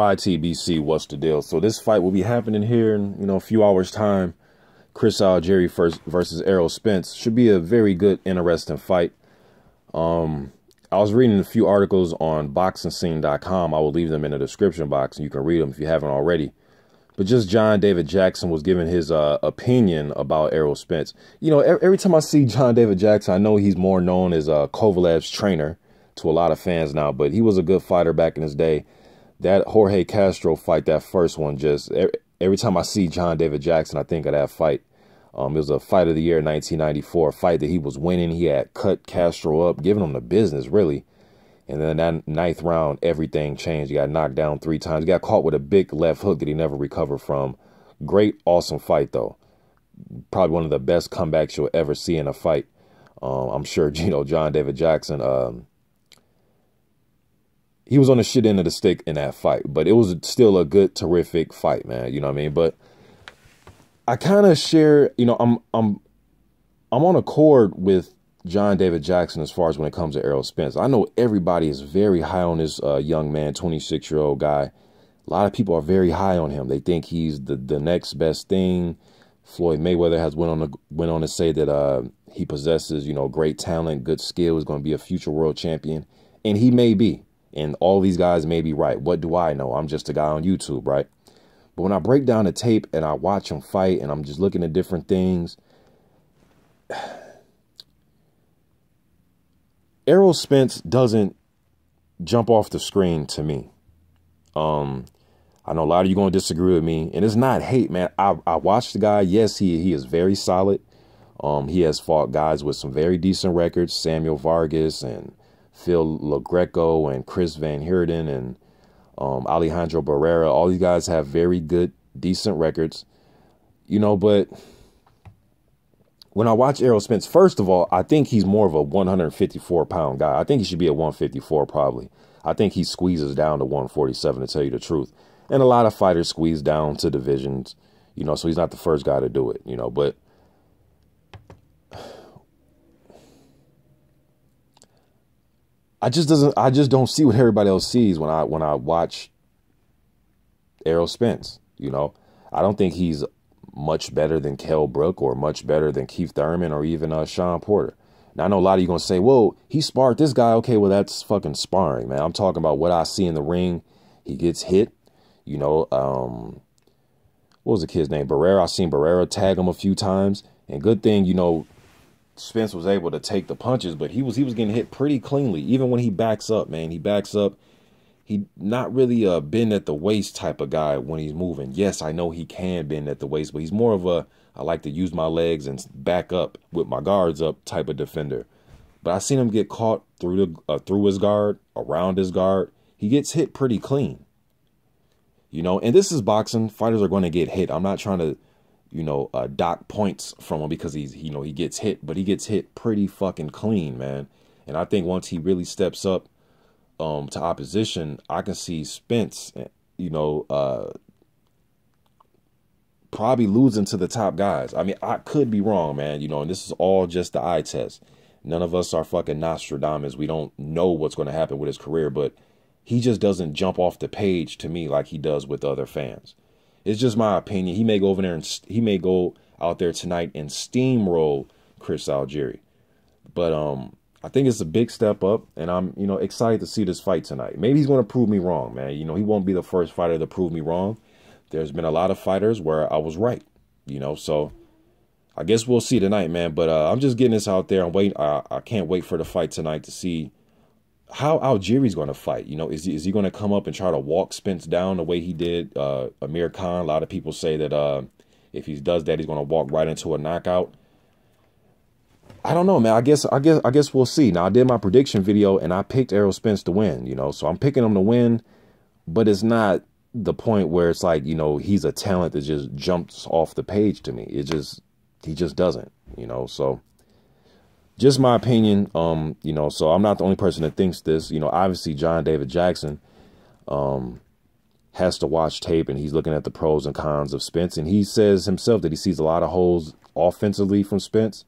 YTBC, what's the deal? So this fight will be happening here in, a few hours time. Chris ALGIERI versus Errol Spence. Should be a very good, interesting fight. I was reading a few articles on boxingscene.com. I will leave them in the description box, and you can read them if you haven't already. But just John David Jackson was giving his opinion about Errol Spence. Every time I see John David Jackson, I know he's more known as Kovalev's trainer to a lot of fans now, but he was a good fighter back in his day. That Jorge Castro fight, that first one, just every time I see John David Jackson, I think of that fight. It was a fight of the year, 1994, a fight that he was winning. He had cut Castro up, giving him the business, really. And then that ninth round, everything changed. He got knocked down 3 times. He got caught with a big left hook that he never recovered from. Great, awesome fight, though. Probably one of the best comebacks you'll ever see in a fight. I'm sure, John David Jackson, he was on the shit end of the stick in that fight. But it was still a good, terrific fight, man. You know what I mean? But I kind of share, I'm on accord with John David Jackson as far as when it comes to Errol Spence. I know everybody is very high on this young man, 26-year-old guy. A lot of people are very high on him. They think he's the next best thing. Floyd Mayweather has went on to say that he possesses, great talent, good skill, is going to be a future world champion. And he may be. And all these guys may be right. What do I know? I'm just a guy on YouTube, right? But when I break down the tape and I watch him fight and I'm just looking at different things, Errol Spence doesn't jump off the screen to me. I know a lot of you going to disagree with me, and it's not hate, man. I watched the guy. Yes, he is very solid. He has fought guys with some very decent records, Samuel Vargas and Phil LaGreco and Chris Van Heerden and Alejandro Barrera. All these guys have very good, decent records, but when I watch Errol Spence, first of all, I think he's more of a 154-pound guy. I think he should be at 154 probably. I think he squeezes down to 147, to tell you the truth. And a lot of fighters squeeze down to divisions, so he's not the first guy to do it, but I just don't see what everybody else sees when I watch Errol Spence. I don't think he's much better than Kell Brook or much better than Keith Thurman or even Sean Porter. Now, I know a lot of you going to say, well, he sparred this guy. Okay, well, that's fucking sparring, man. I'm talking about what I see in the ring. He gets hit, what was the kid's name? Barrera. I seen Barrera tag him a few times. And good thing, Spence was able to take the punches, but he was getting hit pretty cleanly. Even when he backs up, man, he backs up. He not really a bend at the waist type of guy when he's moving. Yes, I know he can bend at the waist, but he's more of a, I like to use my legs and back up with my guards up type of defender. But I seen him get caught through his guard, around his guard. He gets hit pretty clean. And this is boxing. Fighters are going to get hit. I'm not trying to dock points from him because he gets hit, but he gets hit pretty fucking clean, man. And I think once he really steps up to opposition, I can see Spence, probably losing to the top guys. I mean, I could be wrong, man, and this is all just the eye test. None of us are fucking Nostradamus. We don't know what's going to happen with his career, but he just doesn't jump off the page to me like he does with other fans. It's just my opinion. He may go over there and he may go out there tonight and steamroll Chris ALGIERI. But I think it's a big step up, and I'm, excited to see this fight tonight. Maybe he's going to prove me wrong, man. He won't be the first fighter to prove me wrong. There's been a lot of fighters where I was right, so I guess we'll see tonight, man. But I'm just getting this out there. I'm waiting. I can't wait for the fight tonight to see how ALGIERI's going to fight. Is he going to come up and try to walk Spence down the way he did Amir Khan? A lot of people say that if he does that, he's going to walk right into a knockout. I don't know, man. I guess we'll see. Now, I did my prediction video and I picked Errol Spence to win, so I'm picking him to win, but it's not the point where it's like, he's a talent that just jumps off the page to me. He just doesn't, so just my opinion. So I'm not the only person that thinks this. Obviously John David Jackson has to watch tape and he's looking at the pros and cons of Spence, and he says himself that he sees a lot of holes offensively from Spence.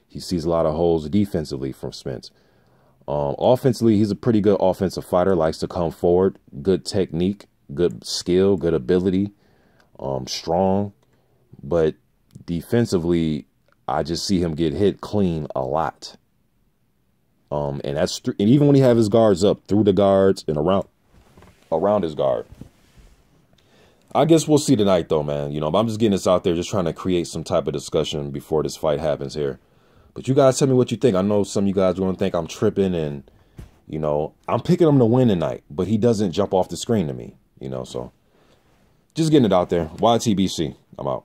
He sees a lot of holes defensively from Spence. Offensively, he's a pretty good offensive fighter, likes to come forward, good technique, good skill, good ability, strong, but defensively, I just see him get hit clean a lot. And even when he have his guards up, through the guards and around his guard. I guess we'll see tonight, though, man. You know, I'm just getting this out there, just trying to create some type of discussion before this fight happens here. But you guys tell me what you think. I know some of you guys are going to think I'm tripping, and, you know, I'm picking him to win tonight, but he doesn't jump off the screen to me, you know, so just getting it out there. YTBC, I'm out.